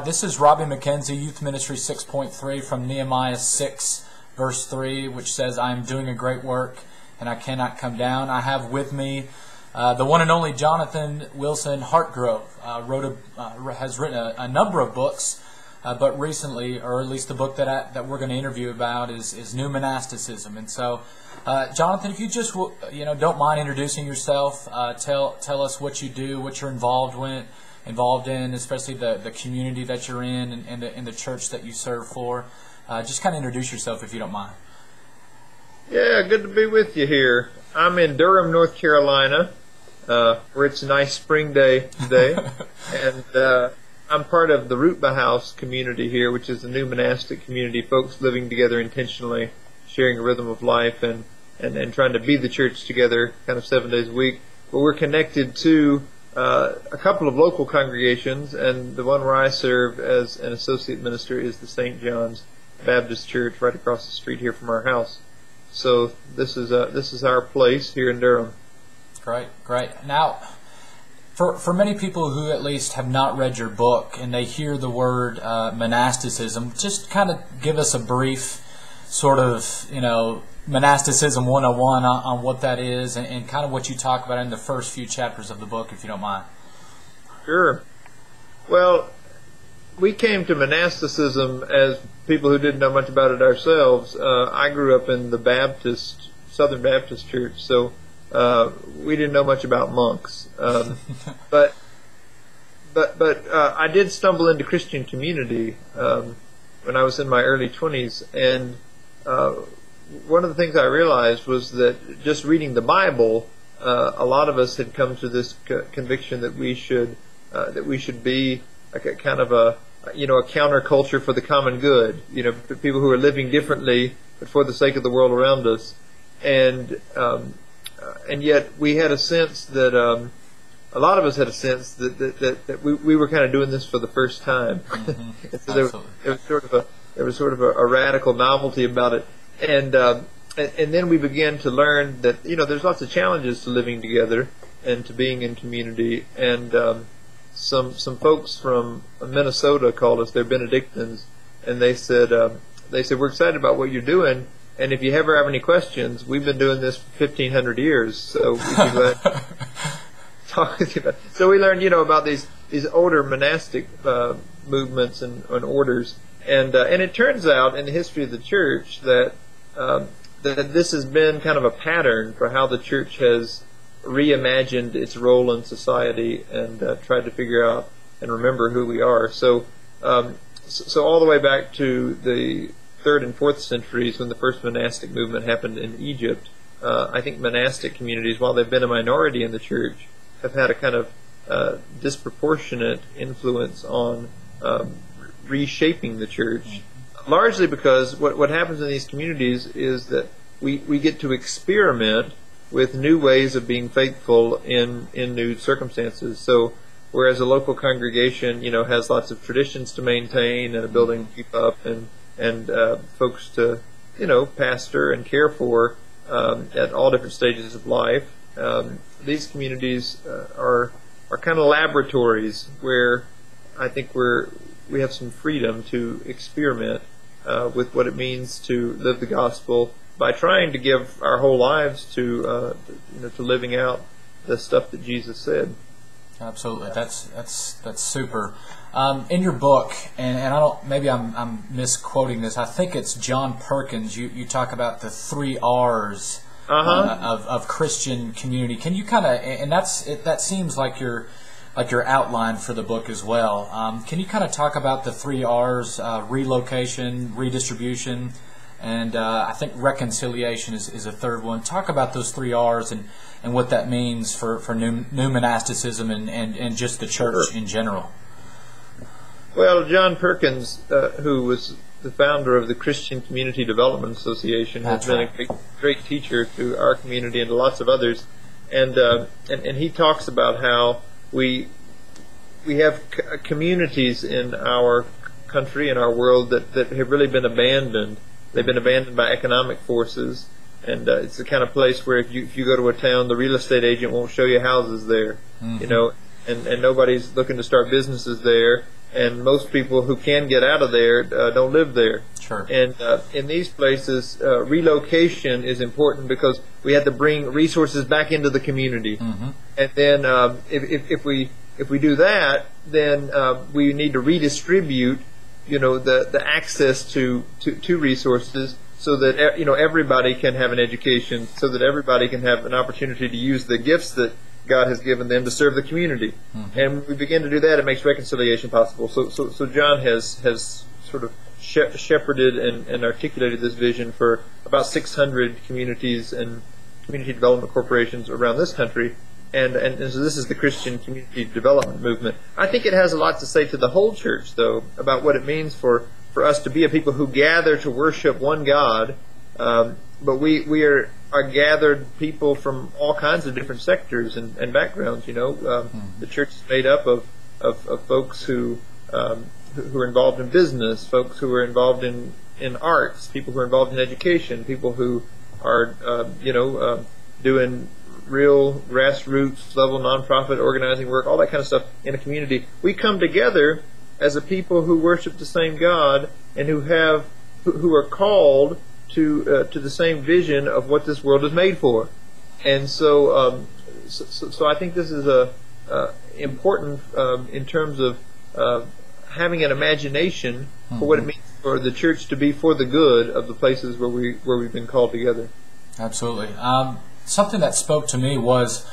This is Robbie McKenzie, Youth Ministry 6.3 from Nehemiah 6, verse 3, which says, "I am doing a great work, and I cannot come down." I have with me the one and only Jonathan Wilson-Hartgrove. Has written a number of books, but recently, or at least the book that we're going to interview about is New Monasticism. And so, Jonathan, if you just don't mind introducing yourself, tell us what you do, what you're involved in, especially the community that you're in and the church that you serve for. Just kind of introduce yourself if you don't mind. Yeah, good to be with you here. I'm in Durham, North Carolina, where it's a nice spring day today, and I'm part of the Rutba House community here, which is a new monastic community, folks living together intentionally, sharing a rhythm of life, and trying to be the church together kind of 7 days a week. But we're connected to a couple of local congregations, and the one where I serve as an associate minister is the St. John's Baptist Church right across the street here from our house. So this is our place here in Durham. Great. Now, for many people who at least have not read your book and they hear the word monasticism, just kind of give us a brief sort of, Monasticism 101 on what that is and kind of what you talk about in the first few chapters of the book, if you don't mind. Sure. Well, we came to monasticism as people who didn't know much about it ourselves. I grew up in the Southern Baptist Church, so we didn't know much about monks. But I did stumble into Christian community when I was in my early 20s, and one of the things I realized was that just reading the Bible, a lot of us had come to this conviction that we should be like a kind of a counterculture for the common good. People who are living differently, but for the sake of the world around us, and yet we had a sense that a lot of us had a sense that we were kind of doing this for the first time. Mm-hmm. So there was sort of a radical novelty about it. And then we began to learn that there's lots of challenges to living together and to being in community. And some folks from Minnesota called us. They're Benedictines, and they said we're excited about what you're doing. And if you ever have any questions, we've been doing this for 1,500 years, so we'd be glad to talk with you about it. So we learned about these older monastic movements and orders. And it turns out in the history of the church that this has been kind of a pattern for how the church has reimagined its role in society and tried to figure out and remember who we are. So all the way back to the 3rd and 4th centuries when the first monastic movement happened in Egypt, I think monastic communities, while they've been a minority in the church, have had a kind of disproportionate influence on reshaping the church, largely because what happens in these communities is that we get to experiment with new ways of being faithful in new circumstances. So whereas a local congregation has lots of traditions to maintain and a building to keep up and folks to pastor and care for at all different stages of life, these communities are kind of laboratories where I think we have some freedom to experiment with what it means to live the gospel by trying to give our whole lives to living out the stuff that Jesus said. Absolutely, that's super. In your book, and I'm misquoting this. I think it's John Perkins. You talk about the 3 R's of Christian community. Can you kind of, and that seems like your outline for the book as well. Can you kind of talk about the 3 R's, relocation, redistribution, and I think reconciliation is a third one. Talk about those 3 R's and what that means for new monasticism and just the church in general. Well, John Perkins, who was the founder of the Christian Community Development Association, has been a great teacher to our community and to lots of others. And he talks about how we have communities in our country, in our world, that have really been abandoned. They've been abandoned by economic forces, and it's the kind of place where if you go to a town, the real estate agent won't show you houses there, and nobody's looking to start businesses there, and most people who can get out of there don't live there. Sure. And in these places, relocation is important because we had to bring resources back into the community. Mm-hmm. And then if we do that, then we need to redistribute, the access to resources, so that everybody can have an education, so that everybody can have an opportunity to use the gifts that God has given them to serve the community. Mm-hmm. And when we begin to do that, it makes reconciliation possible. So John has sort of shepherded and articulated this vision for about 600 communities and community development corporations around this country. And so this is the Christian community development movement. I think it has a lot to say to the whole church, though, about what it means for us to be a people who gather to worship one God, but we are gathered people from all kinds of different sectors and backgrounds. The church is made up of folks who are involved in business, folks who are involved in arts, people who are involved in education, people who are doing real grassroots level nonprofit organizing work, all that kind of stuff in a community. We come together as a people who worship the same God and who are called to the same vision of what this world is made for. And so I think this is important in terms of having an imagination for what it means for the church to be for the good of the places where we've been called together. Absolutely. Something that spoke to me was,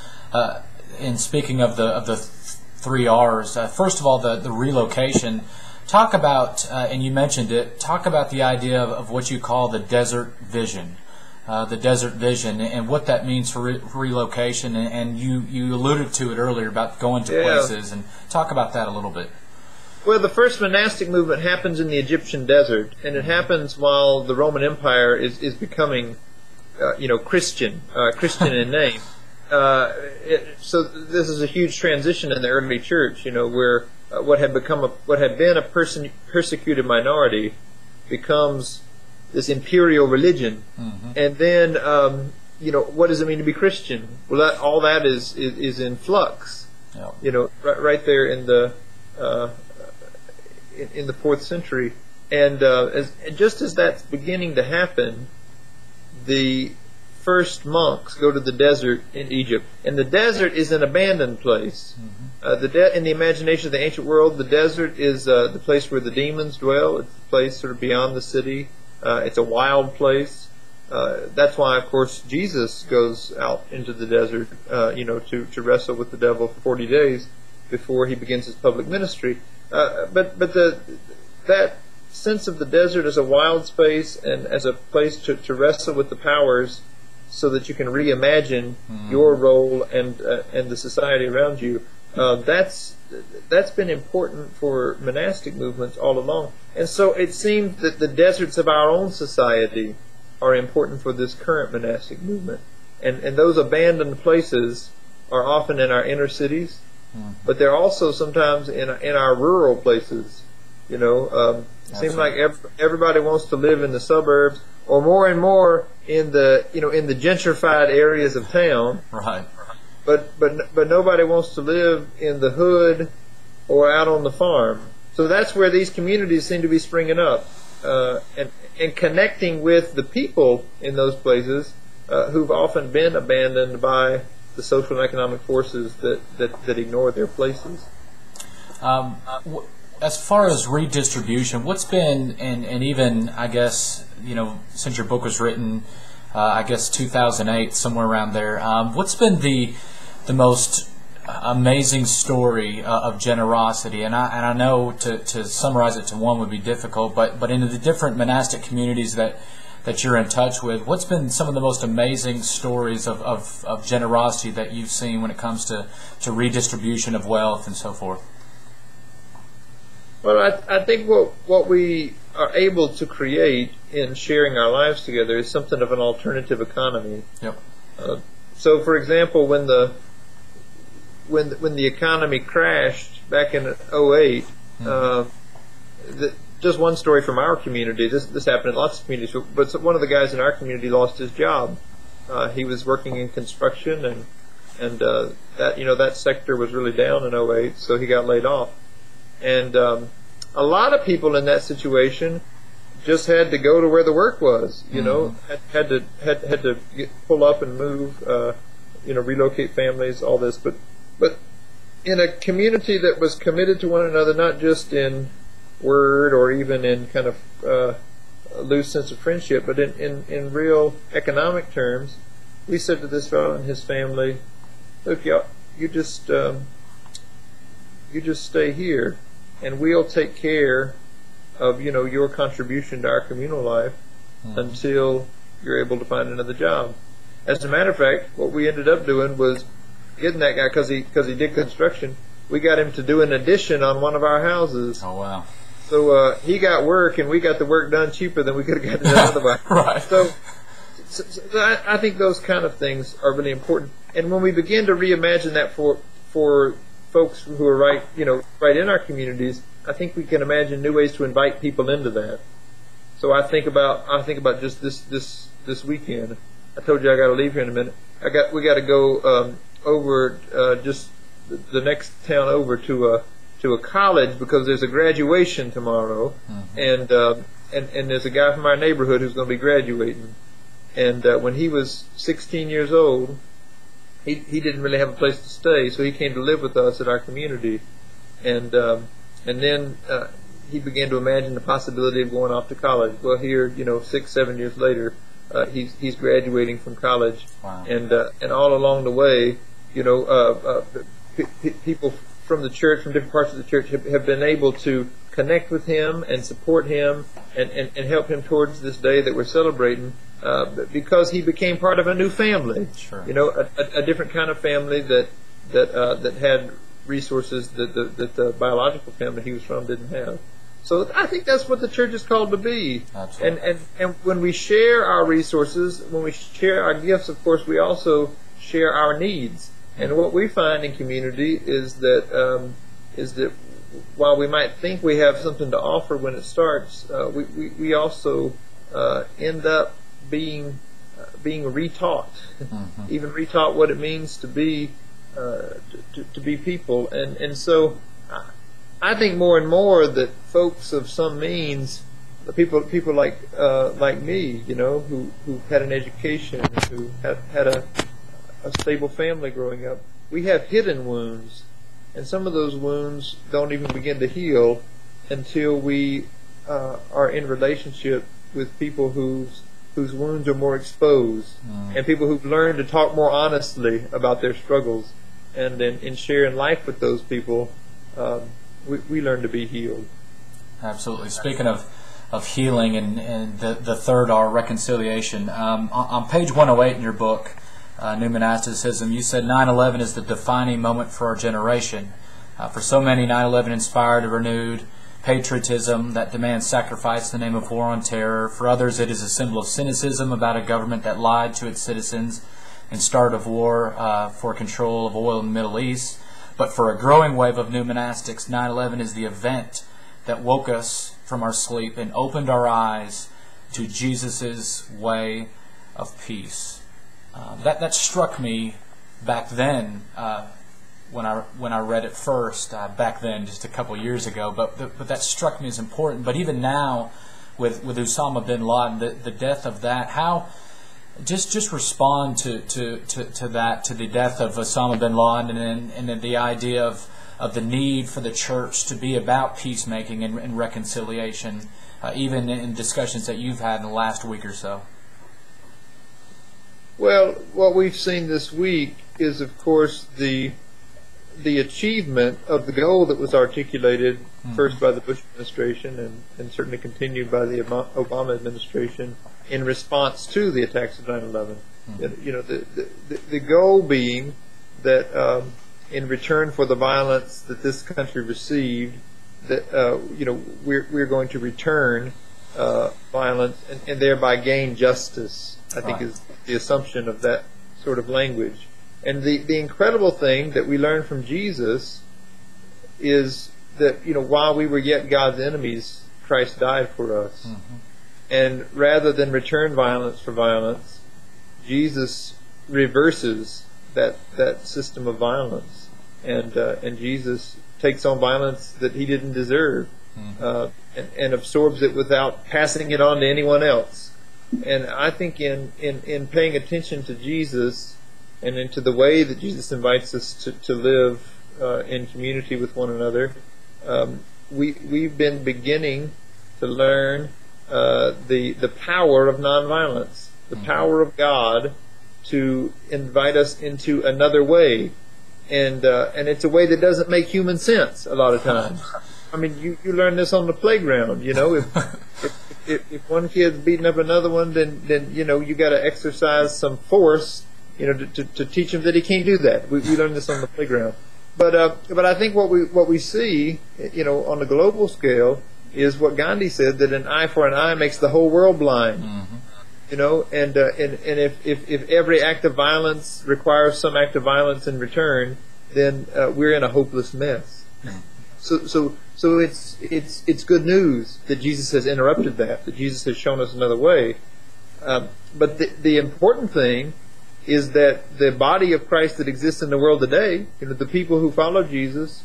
in speaking of the 3 R's, first of all, the relocation. Talk about, and you mentioned it, talk about the idea of what you call the desert vision. And what that means for relocation, and you alluded to it earlier about going to places, and talk about that a little bit. Well, the first monastic movement happens in the Egyptian desert, and it happens while the Roman Empire is becoming Christian in name. So this is a huge transition in the early church, where what had been a persecuted minority becomes this imperial religion. Mm-hmm. And then what does it mean to be Christian? Well, all that is in flux. Yep. Right there in the 4th century, and just as that's beginning to happen, the first monks go to the desert in Egypt, and the desert is an abandoned place. Mm-hmm. In the imagination of the ancient world, the desert is the place where the demons dwell. It's a place sort of beyond the city. It's a wild place. That's why, of course, Jesus goes out into the desert, to wrestle with the devil for 40 days before he begins his public ministry. But that sense of the desert as a wild space and as a place to wrestle with the powers, so that you can reimagine your role and the society around you. That's been important for monastic movements all along. And so it seems that the deserts of our own society are important for this current monastic movement. And those abandoned places are often in our inner cities, but they're also sometimes in our rural places. It seems like everybody wants to live in the suburbs, or more and more in the gentrified areas of town. Right. But nobody wants to live in the hood or out on the farm. So that's where these communities seem to be springing up, and connecting with the people in those places who've often been abandoned by the social and economic forces that ignore their places. As far as redistribution, what's been, and even, I guess, since your book was written, 2008, somewhere around there, what's been the most amazing story of generosity? And I know to summarize it to one would be difficult, but in the different monastic communities that you're in touch with, what's been some of the most amazing stories of generosity that you've seen when it comes to redistribution of wealth and so forth? Well, I think what we are able to create in sharing our lives together is something of an alternative economy. Yep. So, for example, when the economy crashed back in 2008, just one story from our community. This happened in lots of communities, but one of the guys in our community lost his job. He was working in construction, and and that sector was really down in '08, so he got laid off. And a lot of people in that situation just had to go to where the work was. Had to pull up and move. Relocate families, all this, but in a community that was committed to one another, not just in word or even in kind of a loose sense of friendship, but in real economic terms, we said to this fellow and his family, "Look, y'all, you just stay here, and we'll take care of your contribution to our communal life until you're able to find another job." As a matter of fact, what we ended up doing was getting that guy, because he did construction, we got him to do an addition on one of our houses. Oh, wow. So he got work, and we got the work done cheaper than we could have gotten it otherwise. Right. So I think those kind of things are really important. And when we begin to reimagine that for folks who are right in our communities, I think we can imagine new ways to invite people into that. So I think about just this weekend. I told you I got to leave here in a minute. We got to go over just the next town over to a college, because there's a graduation tomorrow, and there's a guy from our neighborhood who's going to be graduating. And when he was 16 years old, he didn't really have a place to stay, so he came to live with us at our community, and then he began to imagine the possibility of going off to college. Well, here 6-7 years later, he's graduating from college. Wow. And all along the way, people from the church, from different parts of the church, have been able to connect with him and support him and help him towards this day that we're celebrating, because he became part of a new family. Sure. A different kind of family that had resources that the biological family he was from didn't have. So I think that's what the church is called to be. Absolutely. And when we share our resources, when we share our gifts, of course, we also share our needs. And what we find in community is that while we might think we have something to offer when it starts, we also end up being retaught, even retaught what it means to be people. And so I think more and more that folks of some means, people like me, who had an education, who had a stable family growing up, we have hidden wounds, and some of those wounds don't even begin to heal until we are in relationship with people whose wounds are more exposed, and people who've learned to talk more honestly about their struggles, and in sharing life with those people, we learn to be healed. Absolutely. Speaking of healing and the third R, reconciliation, on page 108 in your book, New Monasticism, you said 9/11 is the defining moment for our generation. For so many, 9/11 inspired a renewed patriotism that demands sacrifice in the name of war on terror. For others, it is a symbol of cynicism about a government that lied to its citizens and started a war for control of oil in the Middle East. But for a growing wave of new monastics, 9/11 is the event that woke us from our sleep and opened our eyes to Jesus' way of peace. That struck me back then when I read it first, back then, just a couple years ago. But that struck me as important. But even now, with Osama bin Laden, the death of that, how just respond to that, to the death of Osama bin Laden, and the idea of the need for the church to be about peacemaking and reconciliation, even in discussions that you've had in the last week or so. Well, what we've seen this week is, of course, the achievement of the goal that was articulated first by the Bush administration and certainly continued by the Obama administration in response to the attacks of 9/11. The goal being that in return for the violence that this country received, that we're going to return violence and thereby gain justice. I think is the assumption of that sort of language. And the incredible thing that we learn from Jesus is that while we were yet God's enemies, Christ died for us. And rather than return violence for violence, Jesus reverses that system of violence, and Jesus takes on violence that he didn't deserve, and absorbs it without passing it on to anyone else. And I think in paying attention to Jesus and into the way that Jesus invites us to live in community with one another, we've been beginning to learn the power of nonviolence, the power of God to invite us into another way, and it's a way that doesn't make human sense a lot of times. I mean, you learn this on the playground. You know, if one kid's beating up another one, then you know you got to exercise some force, you know, to teach him that he can't do that. We learn this on the playground. But I think what we see, you know, on the global scale is what Gandhi said, that an eye for an eye makes the whole world blind. You know, and if every act of violence requires some act of violence in return, then we're in a hopeless mess. So it's good news that Jesus has interrupted that Jesus has shown us another way. But the important thing is that the body of Christ that exists in the world today, you know, the people who follow Jesus,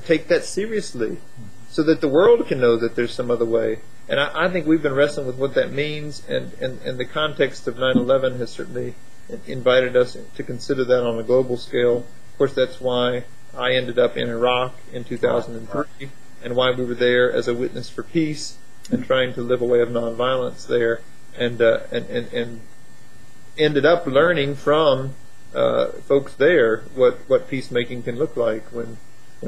take that seriously, so that the world can know that there's some other way. And I think we've been wrestling with what that means, and the context of 9/11 has certainly invited us to consider that on a global scale. Of course, that's why I ended up in Iraq in 2003, and why we were there as a witness for peace and trying to live a way of nonviolence there, and ended up learning from folks there what peacemaking can look like when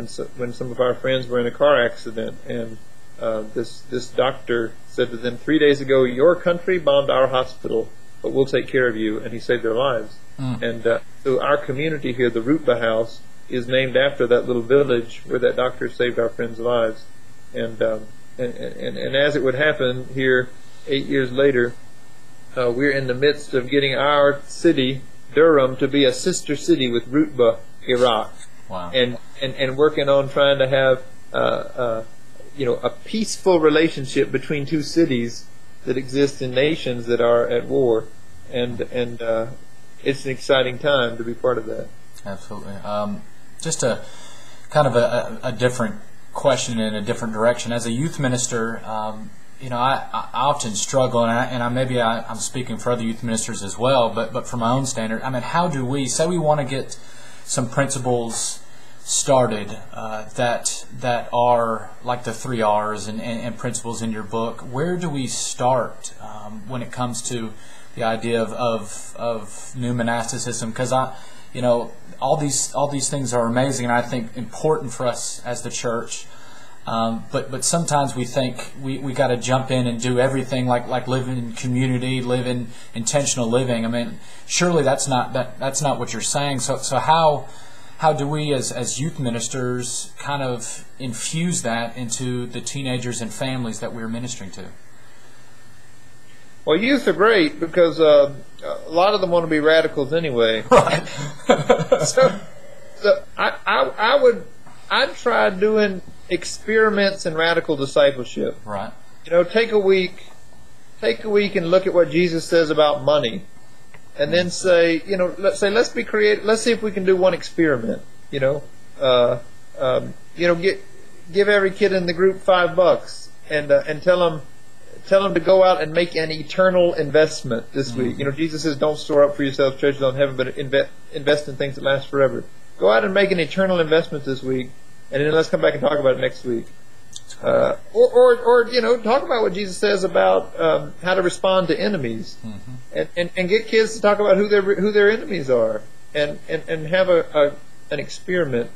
some of our friends were in a car accident, and this doctor said to them, 3 days ago, your country bombed our hospital, but we'll take care of you, and he saved their lives. And so our community here, the Rutba House, is named after that little village where that doctor saved our friends' lives. And as it would happen here 8 years later, we're in the midst of getting our city, Durham, to be a sister city with Rutba, Iraq. Wow. And working on trying to have a peaceful relationship between two cities that exist in nations that are at war, and it's an exciting time to be part of that. Absolutely. Just a kind of a different question in a different direction. As a youth minister, you know, I often struggle, and I'm speaking for other youth ministers as well, but from my own standard, I mean, how do we say we want to get some principles started that are like the 3 R's and principles in your book? Where do we start when it comes to the idea of new monasticism? Because you know, all these things are amazing, and I think important for us as the church. But sometimes we think we got to jump in and do everything, like live in community, live in intentional living. I mean, surely that's not what you're saying. So how do we as youth ministers kind of infuse that into the teenagers and families that we're ministering to? Well, youth are great because a lot of them want to be radicals anyway. Right. so I'd try doing experiments in radical discipleship. Right. You know, take a week and look at what Jesus says about money, and then say, you know, let's be creative. Let's see if we can do one experiment. You know, give every kid in the group $5 and tell them to go out and make an eternal investment this week. You know, Jesus says, "Don't store up for yourselves treasures on heaven, but invest in things that last forever." Go out and make an eternal investment this week, and then let's come back and talk about it next week. Or you know, talk about what Jesus says about how to respond to enemies, and get kids to talk about who their enemies are, and have an experiment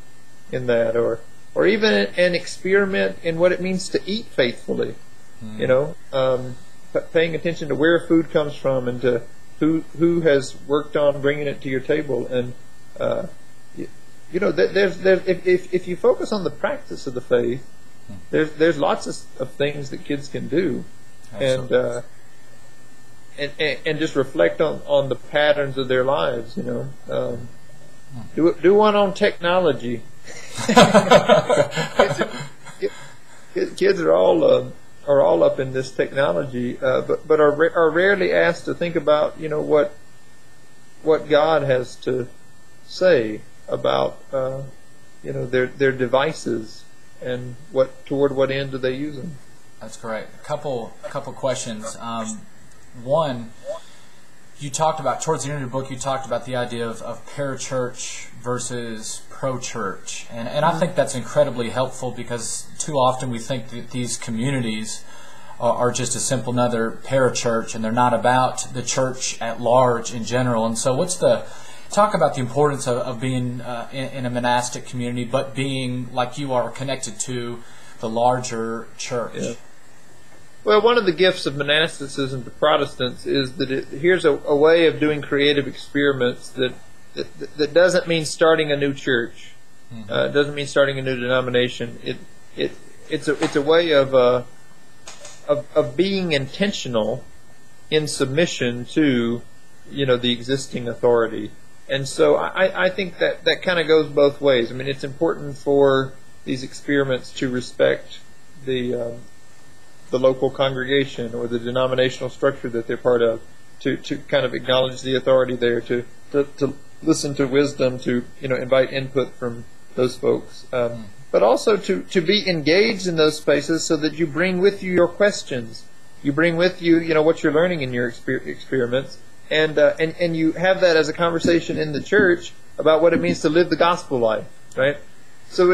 in that, or even an experiment in what it means to eat faithfully. You know, paying attention to where food comes from and to who has worked on bringing it to your table, and you know, if you focus on the practice of the faith, there's lots of things that kids can do, and just reflect on the patterns of their lives. You know, do one on technology. Kids are all up in this technology, but are rarely asked to think about, you know, what God has to say about their devices and toward what end do they use them? That's great. A couple questions. One, you talked about, towards the end of the book, you talked about the idea of parachurch versus pro-church. And I think that's incredibly helpful, because too often we think that these communities are just a simple another parachurch, and they're not about the church at large in general. And so talk about the importance of being in a monastic community, but being, like you are, connected to the larger church. Yeah. Well, one of the gifts of monasticism to Protestants is that here's a way of doing creative experiments that doesn't mean starting a new church. It doesn't mean starting a new denomination. It's a way of being intentional in submission to the existing authority. And so I think that kind of goes both ways. I mean, it's important for these experiments to respect the local congregation or the denominational structure that they're part of, to kind of acknowledge the authority there, to listen to wisdom, to invite input from those folks, but also to be engaged in those spaces so that you bring with you your questions, you bring with you what you're learning in your experiments, and you have that as a conversation in the church about what it means to live the gospel life, right? So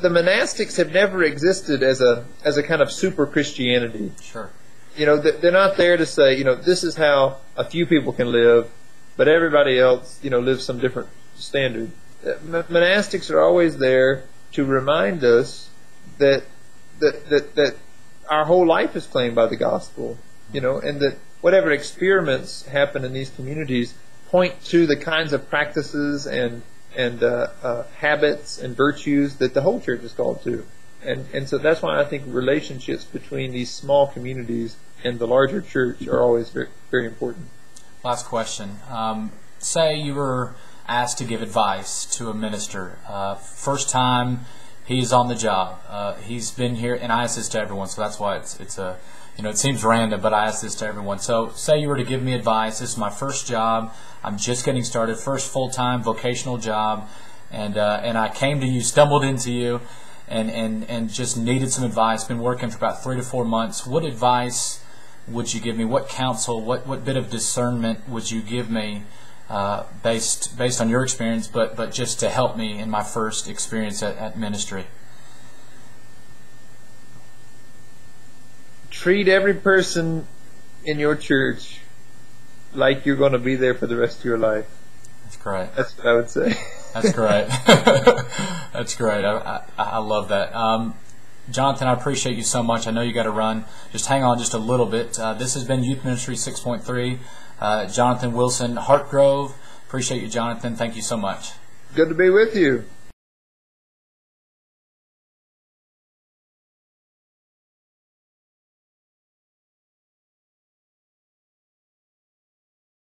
the monastics have never existed as a kind of super Christianity. Sure. They're not there to say, this is how a few people can live, but everybody else, lives some different standard. Monastics are always there to remind us that our whole life is claimed by the gospel, and that whatever experiments happen in these communities point to the kinds of practices and habits and virtues that the whole church is called to. And so that's why I think relationships between these small communities and the larger church are always very, very important. Last question. Say you were asked to give advice to a minister. First time he's on the job. He's been here, and I ask this to everyone, so that's why it seems random, but I ask this to everyone. So say you were to give me advice. This is my first job. I'm just getting started, first full-time vocational job, and I came to you, stumbled into you, and just needed some advice. Been working for about 3 to 4 months. What advice would you give me? What counsel? What bit of discernment would you give me, based on your experience, but just to help me in my first experience at ministry? Treat every person in your church like you're going to be there for the rest of your life. That's great. That's what I would say. That's great. That's great. I love that. Jonathan, I appreciate you so much. I know you got to run. Just hang on just a little bit. This has been Youth Ministry 6.3. Jonathan Wilson-Hartgrove. Appreciate you, Jonathan. Thank you so much. Good to be with you.